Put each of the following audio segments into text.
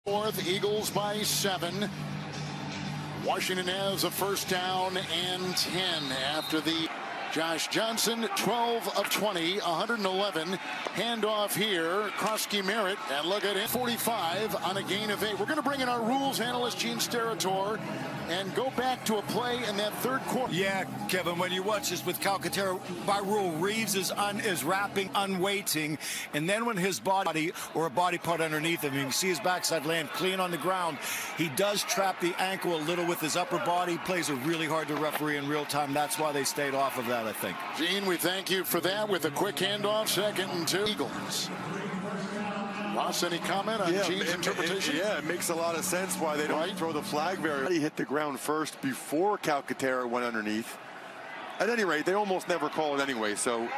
Fourth, Eagles by 7. Washington has a first down and 10 after the Josh Johnson, 12 of 20, 111. Handoff here, Krosky Merritt, and look at it, 45 on a gain of 8. We're going to bring in our rules analyst, Gene Steratore, and go back to a play in that third quarter. Yeah, Kevin, when you watch this with Calcaterra, by rule, Reeves is wrapping, unweighting, and then when his body or a body part underneath him, you can see his backside land clean on the ground, he does trap the ankle a little with his upper body. Plays are really hard to referee in real time. That's why they stayed off of that, I think. Gene, we thank you for that with a quick handoff, 2nd and 2. Eagles. Ross, any comment on Gene's interpretation? It makes a lot of sense why they don't throw the flag there. He hit the ground first before Calcaterra went underneath. At any rate, they almost never call it anyway, so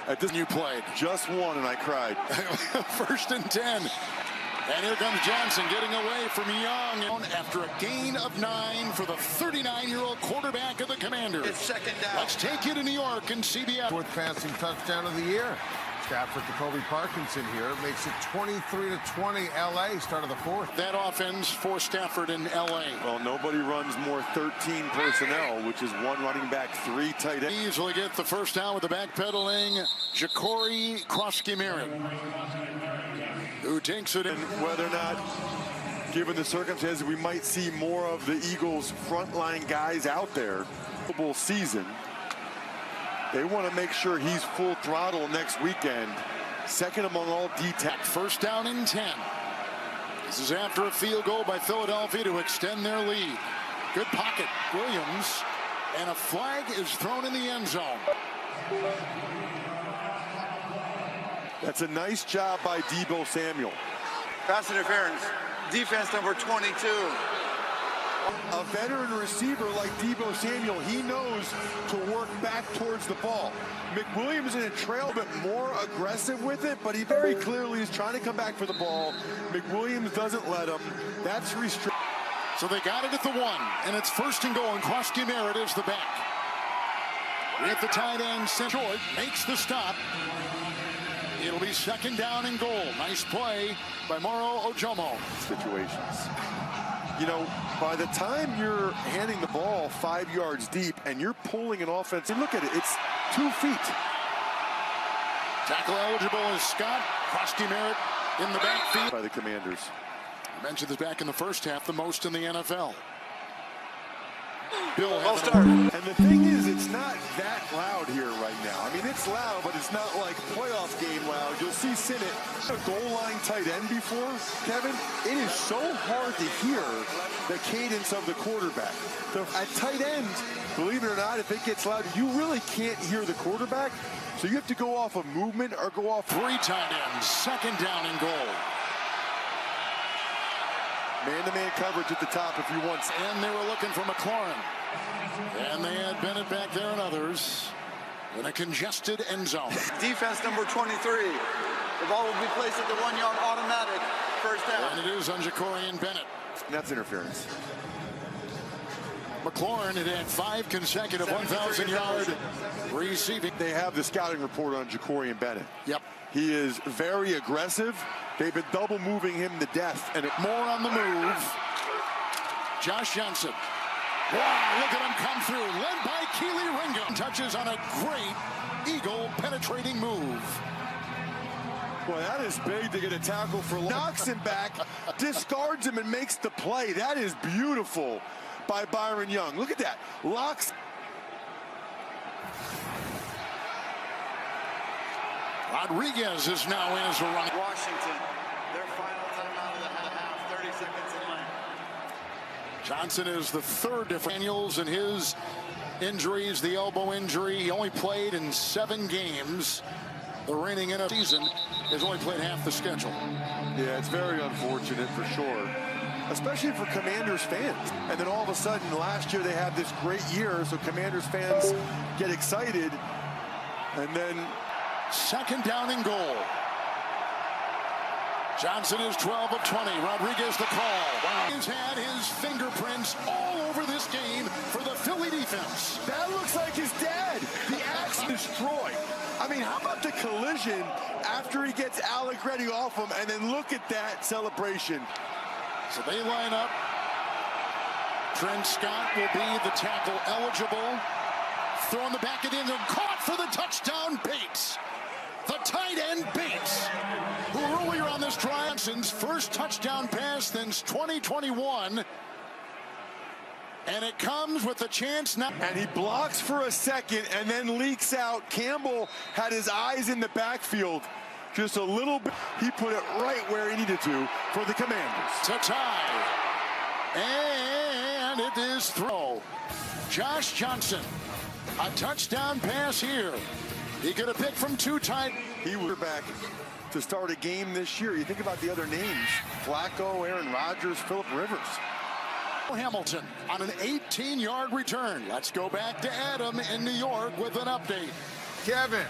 at this you played. Just one, and I cried. 1st and 10. And here comes Johnson getting away from Young after a gain of 9 for the 39-year-old quarterback of the Commanders. It's 2nd down. Let's take you to New York and CBS. 4th passing touchdown of the year. Stafford to Kobe Parkinson here. Makes it 23-20 LA, start of the 4th. That offense for Stafford in LA. Well, nobody runs more 13 personnel, which is 1 running back, 3 tight ends. Easily get the first down with the backpedaling Ja'Cory Krosky Merritt, who takes it in. Whether or not, given the circumstances, we might see more of the Eagles' frontline guys out there. Football season. They want to make sure he's full throttle next weekend. 2nd among all D-tack. First down and 10. This is after a field goal by Philadelphia to extend their lead. Good pocket, Williams, and a flag is thrown in the end zone. That's a nice job by Deebo Samuel. Pass interference. Defense number 22. A veteran receiver like Deebo Samuel, he knows to work back towards the ball. McWilliams in a trail a bit more aggressive with it, but he very clearly is trying to come back for the ball. McWilliams doesn't let him. That's restricted. So they got it at the 1, and it's 1st and goal, and Krosky Merritt is the back. With the tight end, short, makes the stop. It'll be 2nd down and goal. Nice play by Moro Ojomo. Situations. You know, by the time you're handing the ball 5 yards deep and you're pulling an offense, and look at it, it's 2 feet. Tackle eligible is Scott. Krosky Merritt in the backfield. By the Commanders. I mentioned this back in the first half, the most in the NFL. Bill And the thing is, it's not that loud here right now. I mean, it's loud, but it's not like playoff game loud. You'll see Sinnott, a goal line tight end before, Kevin. It is so hard to hear the cadence of the quarterback. At tight end, believe it or not, if it gets loud, you really can't hear the quarterback. So you have to go off of movement or go off. 3 tight ends, 2nd down and goal. Man-to-man coverage at the top if you want. And they were looking for McLaurin. And they had Bennett back there and others in a congested end zone. Defense number 23. The ball will be placed at the 1-yard automatic. First down. And it is on Ja'Cory and Bennett. And that's interference. McLaurin had 5 consecutive 1,000-yard receiving. They have the scouting report on Ja'Cory and Bennett. Yep. He is very aggressive. They've been double moving him to death. And more on the move. Josh Johnson. Wow, look at him come through. Led by Keely Ringo. Touches on a great Eagle penetrating move. Boy, that is big to get a tackle for. Knocks him back, discards him, and makes the play. That is beautiful by Byron Young. Look at that. Locks. Rodriguez is now in as a running. Washington, their final timeout of the half, 30 seconds in length. Johnson is the 3rd different. Daniels and his injuries, the elbow injury. He only played in 7 games. The reigning NFL season has only played half the schedule. Yeah, it's very unfortunate for sure, especially for Commanders fans. And then all of a sudden, last year they had this great year, so Commanders fans get excited, and then 2nd down and goal. Johnson is 12 of 20. Rodriguez the call. Wow. He's had his fingerprints all over this game for the Philly defense. That looks like his dad. The axe destroyed. I mean, how about the collision after he gets Allegretti off him, and then look at that celebration. So they line up. Trent Scott will be the tackle eligible. Throw in the back of the end zone. Caught for the touchdown, Bates. The tight end, Bates, who earlier on this drive, Johnson's first touchdown pass since 2021. And it comes with a chance now. And he blocks for a second and then leaks out. Campbell had his eyes in the backfield. Just a little bit. He put it right where he needed to for the Commanders. To tie. And it is throw. Josh Johnson. A touchdown pass here. He could have picked from two tight. He was back to start a game this year. You think about the other names. Flacco, Aaron Rodgers, Phillip Rivers. Hamilton on an 18-yard return. Let's go back to Adam in New York with an update. Kevin,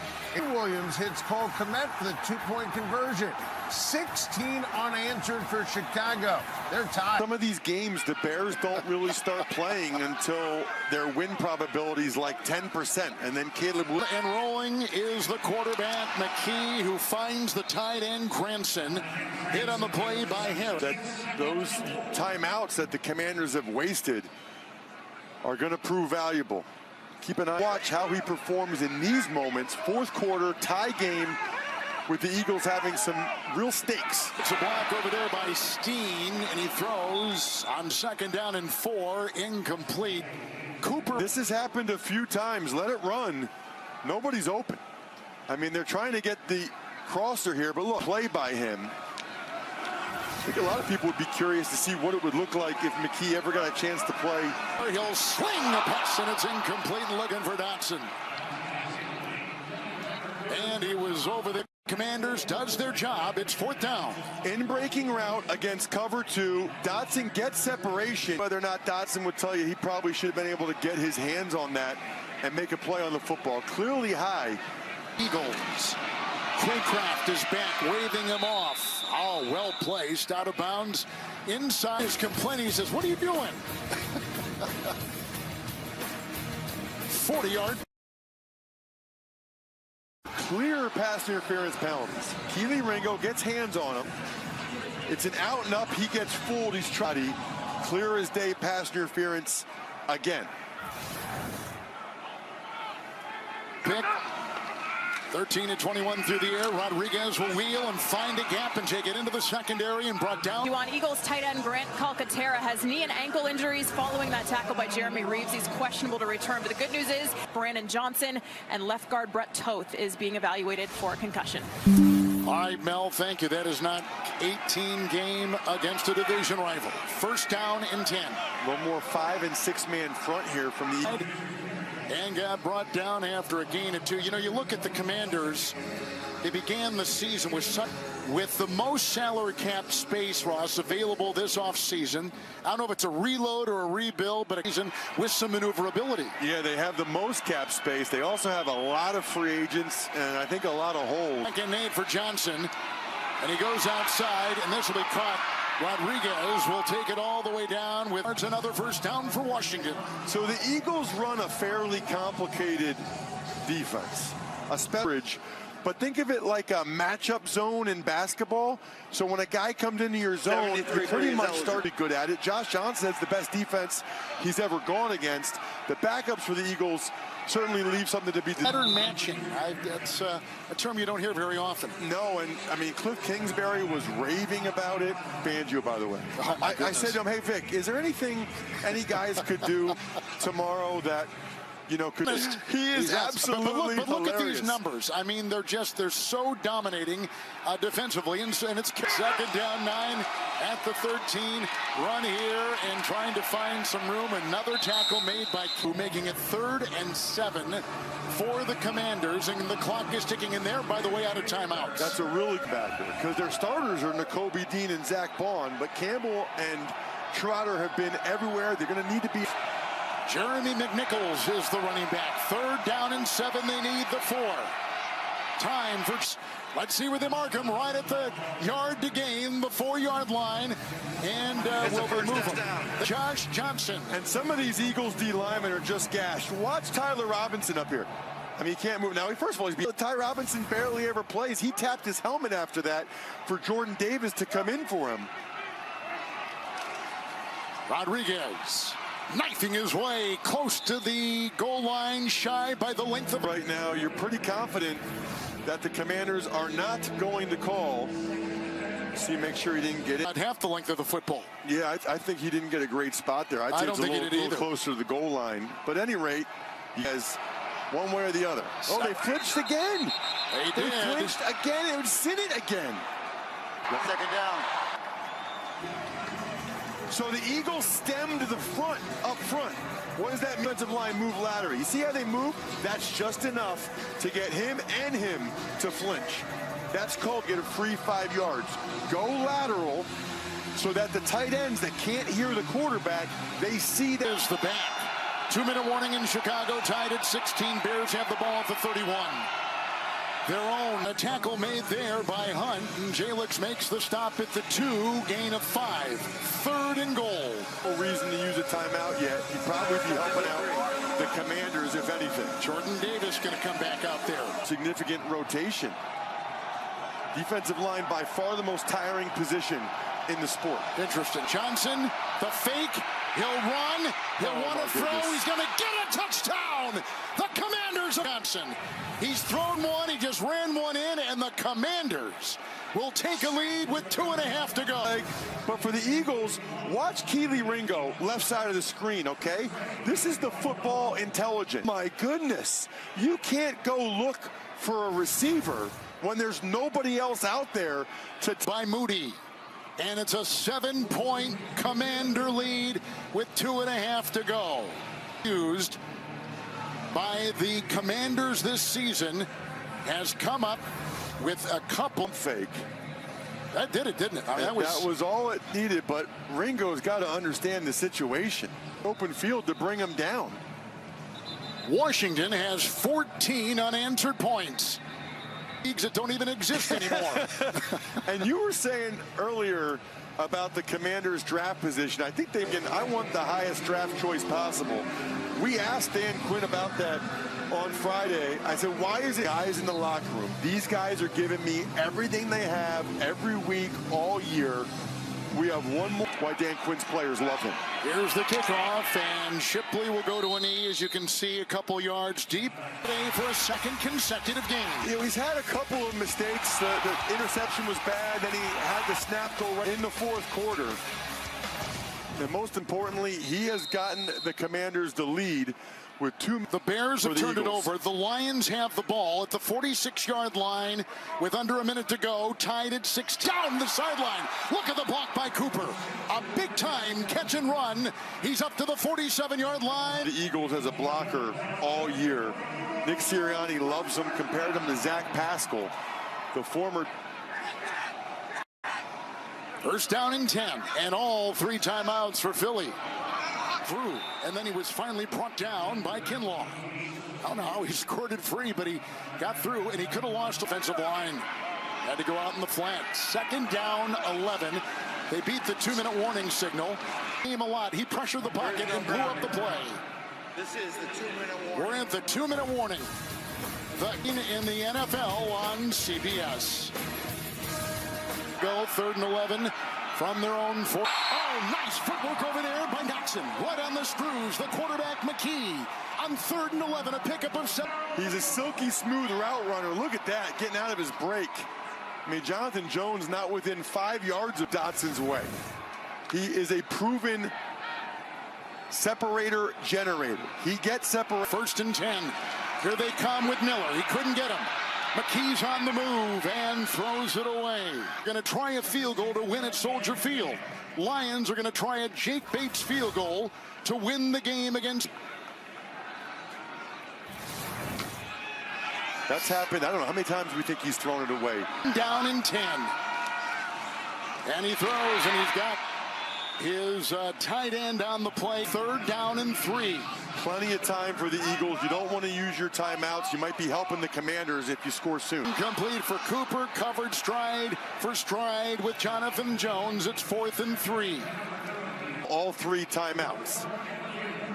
Williams hits Cole Kmet for the two-point conversion. 16 unanswered for Chicago. They're tied. Some of these games, the Bears don't really start playing until their win probability is like 10%. And then Caleb... And rolling is the quarterback, McKee, who finds the tight end, Granson. Hit on the play by Harris. Those timeouts that the Commanders have wasted are going to prove valuable. Keep an eye. Watch how he performs in these moments. Fourth quarter, tie game with the Eagles having some real stakes. It's a block over there by Steen, and he throws on 2nd down and 4, incomplete. Cooper. This has happened a few times. Let it run. Nobody's open. I mean, they're trying to get the crosser here, but look, play by him. I think a lot of people would be curious to see what it would look like if McKee ever got a chance to play. He'll swing the pass, and it's incomplete, and looking for Dotson. And he was over the Commanders, does their job. It's 4th down. In breaking route against cover 2, Dotson gets separation. Whether or not Dotson would tell you he probably should have been able to get his hands on that and make a play on the football. Clearly high. Eagles. Craycraft is back, waving him off. Oh, well placed, out of bounds. Inside is complaining. He says, "What are you doing?" 40-yard. Clear pass interference penalties. Keely Ringo gets hands on him. It's an out and up. He gets fooled. He's trying. Clear as day pass interference again. Pick. 13-21 through the air. Rodriguez will wheel and find a gap and take it into the secondary and brought down. Eagles tight end Grant Calcaterra has knee and ankle injuries following that tackle by Jeremy Reeves. He's questionable to return, but the good news is Brandon Johnson and left guard Brett Toth is being evaluated for a concussion. All right, Mel, thank you. That is not 18 game against a division rival. 1st down and 10. A little more 5- and 6-man front here from the... And got brought down after a gain of 2. You know, you look at the Commanders, they began the season with the most salary cap space, Ross, available this offseason. I don't know if it's a reload or a rebuild, but a season with some maneuverability. Yeah, they have the most cap space. They also have a lot of free agents and I think a lot of holes. Second nade for Johnson, and he goes outside, and this will be caught. Rodriguez will take it all the way down with another 1st down for Washington. So the Eagles run a fairly complicated defense, a special, but think of it like a matchup zone in basketball. So when a guy comes into your zone, you pretty much start to be good at it. Josh Johnson has the best defense he's ever gone against. The backups for the Eagles certainly leave something to be pattern matching. That's a term you don't hear very often. No, and I mean Cliff Kingsbury was raving about it. Fangio, by the way. Oh, I said to him, "Hey Vic, is there anything any guys could do tomorrow that you know could?" He is absolutely but look at these hilarious. numbers. I mean, they're so dominating defensively, and it's 2nd down 9 at the 13. Run here and trying to find some room. Another tackle made by Q, making it 3rd and 7 for the Commanders, and the clock is ticking in there, by the way, out of timeouts. That's a really factor because their starters are Nakobe Dean and Zach Bond, but Campbell and Trotter have been everywhere. They're going to need to be. Jeremy McNichols is the running back. 3rd down and 7. They need the 4. Time for... Let's see where they mark him, right at the yard to gain, the 4-yard line. And we'll remove him. Josh Johnson. And some of these Eagles D linemen are just gashed. Watch Tyler Robinson up here. I mean, he can't move. Now, first of all, Ty Robinson barely ever plays. He tapped his helmet after that for Jordan Davis to come in for him. Rodriguez knifing his way close to the goal line, shy by the length of. Right now, you're pretty confident that the Commanders are not going to call. See, make sure he didn't get it. At half the length of the football. Yeah, I think he didn't get a great spot there. I'd say it's a little closer to the goal line. But at any rate, he has one way or the other. Oh, they flinched again. They flinched again. It would send it again. Second down. So the Eagles stemmed the front, up front. What does that defensive line move laterally? You see how they move? That's just enough to get him and him to flinch. That's called get a free 5 yards. Go lateral so that the tight ends that can't hear the quarterback, they see that. There's the back. 2-minute warning in Chicago, tied at 16. Bears have the ball at the 31. Their own, a tackle made there by Hunt, and Jalix makes the stop at the 2, gain of 5. 3rd and goal. No reason to use a timeout yet. He'd probably be helping out the Commanders, if anything. Jordan Davis going to come back out there. Significant rotation. Defensive line by far the most tiring position in the sport. Interesting. Johnson, the fake. He'll run. He'll want to throw. He's going to get a touchdown. The Commanders. Johnson. He's thrown one. He just ran one in, and the Commanders will take a lead with 2.5 to go. But for the Eagles, watch Keely Ringo, left side of the screen, okay? This is the football intelligence. My goodness. You can't go look for a receiver when there's nobody else out there to. By Moody. And it's a 7-point Commander lead with 2.5 to go. Used by the Commanders this season has come up with a couple. Fake. That did it, didn't it? That was all it needed, but Ringo's got to understand the situation. Open field to bring him down. Washington has 14 unanswered points. Leagues that don't even exist anymore. And you were saying earlier about the Commanders' draft position. I think I want the highest draft choice possible. We asked Dan Quinn about that on Friday. I said, why is it guys in the locker room? These guys are giving me everything they have every week, all year. We have one more. Why Dan Quinn's players love him. Here's the kickoff, and Shipley will go to a knee, as you can see, a couple yards deep. For a second consecutive game. You know, he's had a couple of mistakes. The interception was bad. Then he had the snap go right in the 4th quarter. And most importantly, he has gotten the Commanders the lead with 2. The Bears have turned it over. The Lions have the ball at the 46-yard line with under a minute to go, tied at 6. Down the sideline. Look at the block by Cooper. A big-time catch and run. He's up to the 47-yard line. The Eagles as a blocker all year. Nick Sirianni loves him, compared him to Zach Pascal, the former. First down and 10, and all 3 timeouts for Philly. Through, and then he was finally brought down by Kinlaw. I don't know how he scored it free, but he got through, and he could have lost offensive line. Had to go out in the flat. 2nd down, 11. They beat the 2-minute warning signal. Him a lot. He pressured the pocket and blew up the play. This is the 2-minute warning. We're at the 2-minute warning. In the NFL on CBS. Go 3rd and 11 from their own 4. Oh, nice footwork over there by Knoxon. Right on the screws. The quarterback McKee on 3rd and 11. A pickup of 7. He's a silky smooth route runner. Look at that, getting out of his break. I mean, Jonathan Jones not within 5 yards of Dotson's way. He is a proven separator generator. He gets separate. 1st and 10. Here they come with Miller. He couldn't get him. McKee's on the move and throws it away. Going to try a field goal to win at Soldier Field. Lions are going to try a Jake Bates field goal to win the game against. That's happened. I don't know how many times we think he's thrown it away. Down in 10. And he throws, and he's got his tight end on the play. 3rd down and 3. Plenty of time for the Eagles. You don't want to use your timeouts. You might be helping the Commanders if you score soon. Complete for Cooper. Covered stride for stride with Jonathan Jones. It's 4th and 3. All 3 timeouts.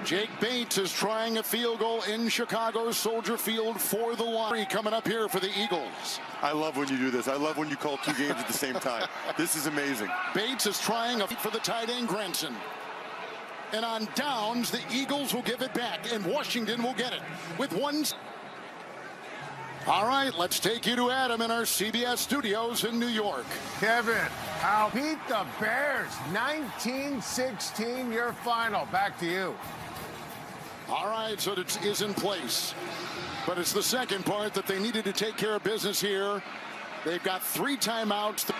Jake Bates is trying a field goal in Chicago's Soldier Field for the Lions. Coming up here for the Eagles. I love when you do this. I love when you call 2 games at the same time. This is amazing. Bates is trying for the tight end Granson. And on downs, the Eagles will give it back, and Washington will get it with one. All right, let's take you to Adam in our CBS studios in New York. Kevin, I'll beat the Bears 19-16, your final. Back to you. All right, so it is in place. But it's the second part that they needed to take care of business here. They've got 3 timeouts.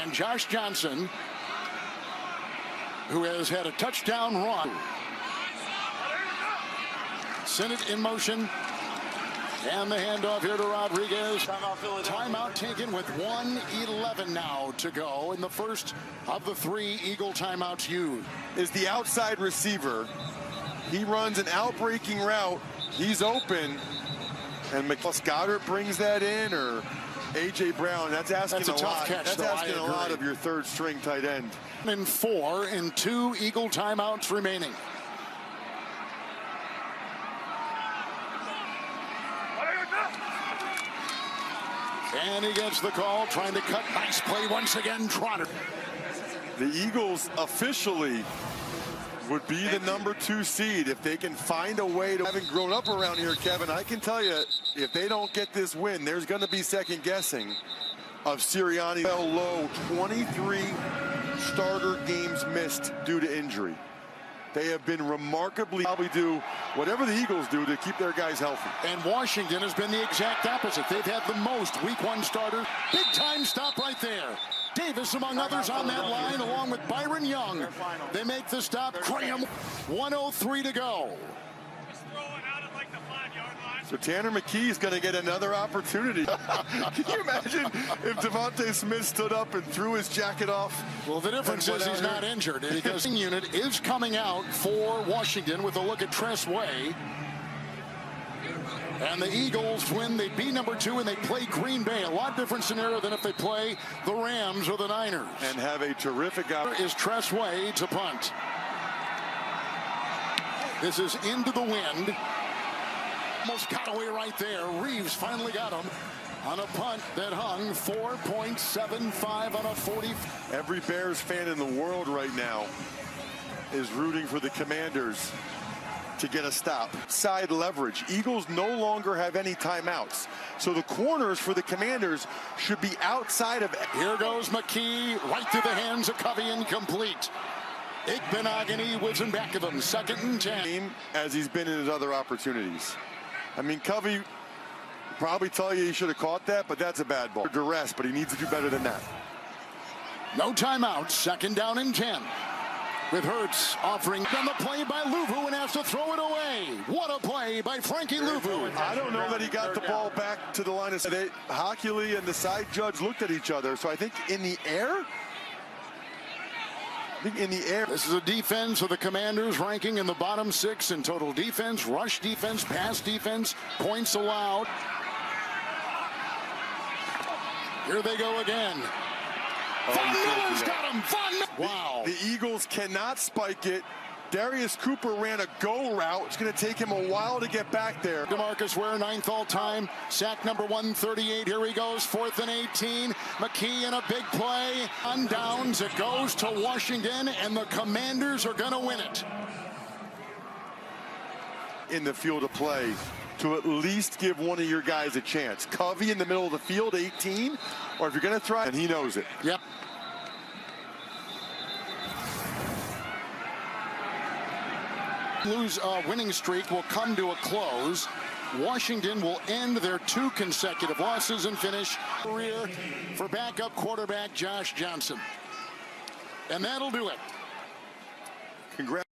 And Josh Johnson, who has had a touchdown run. Sent it in motion. And the handoff here to Rodriguez. Timeout taken with 1:11 now to go in the first of the 3 Eagle timeouts used. Is the outside receiver. He runs an out-breaking route. He's open. And Goddard brings that in, or A.J. Brown. That's asking a tough lot. catch, That's though. asking a lot of your third-string tight end. And 4 and 2 Eagle timeouts remaining. And he gets the call, trying to cut. Nice play once again, Trotter. The Eagles officially would be the number 2 seed if they can find a way to. Having grown up around here, Kevin, I can tell you, if they don't get this win, there's going to be second guessing of Sirianni. Fell low, 23 starter games missed due to injury. They have been remarkably probably do whatever the Eagles do to keep their guys healthy. And Washington has been the exact opposite. They've had the most week 1 starters. Big time stop right there. Davis, among others, on that line, along with Byron Young. They make the stop. Graham, 1:03 to go. So Tanner McKee is going to get another opportunity. Can you imagine if Devontae Smith stood up and threw his jacket off? Well, the difference is he's not injured, because the unit is coming out for Washington with a look at Tress Way. And the Eagles win. They beat number 2 and they play Green Bay. A lot different scenario than if they play the Rams or the Niners. And have a terrific out. Is Tress Way to punt. This is into the wind. Almost got away right there. Reeves finally got him on a punt that hung 4.75 on a 40. Every Bears fan in the world right now is rooting for the Commanders to get a stop. Side leverage. Eagles no longer have any timeouts. So the corners for the Commanders should be outside of. Here goes McKee right through the hands of Covey, incomplete. Igbenogany was in back of him. 2nd and 10. As he's been in his other opportunities. I mean, Covey probably tell you he should have caught that, but that's a bad ball. Duress, but he needs to do better than that. No timeouts. 2nd down and 10. With Hurts offering on the play by Luvu and has to throw it away. What a play by Frankie Luvu. I don't know that he got the ball back to the line of. Hockley and the side judge looked at each other. So I think in the air. This is a defense of the Commanders ranking in the bottom 6 in total defense, rush defense, pass defense, points allowed. Here they go again. Von Miller's got him. Wow. The Eagles cannot spike it. Darius Cooper ran a go route. It's going to take him a while to get back there. DeMarcus Ware, 9th all-time. Sack number 138. Here he goes. 4th and 18. McKee in a big play. On downs, it goes to Washington, and the Commanders are going to win it. In the field of play to at least give one of your guys a chance. Covey in the middle of the field, 18. Or if you're going to try, and he knows it. Yep. Winning streak will come to a close. Washington will end their 2 consecutive losses and finish career for backup quarterback Josh Johnson. And that'll do it. Congrats.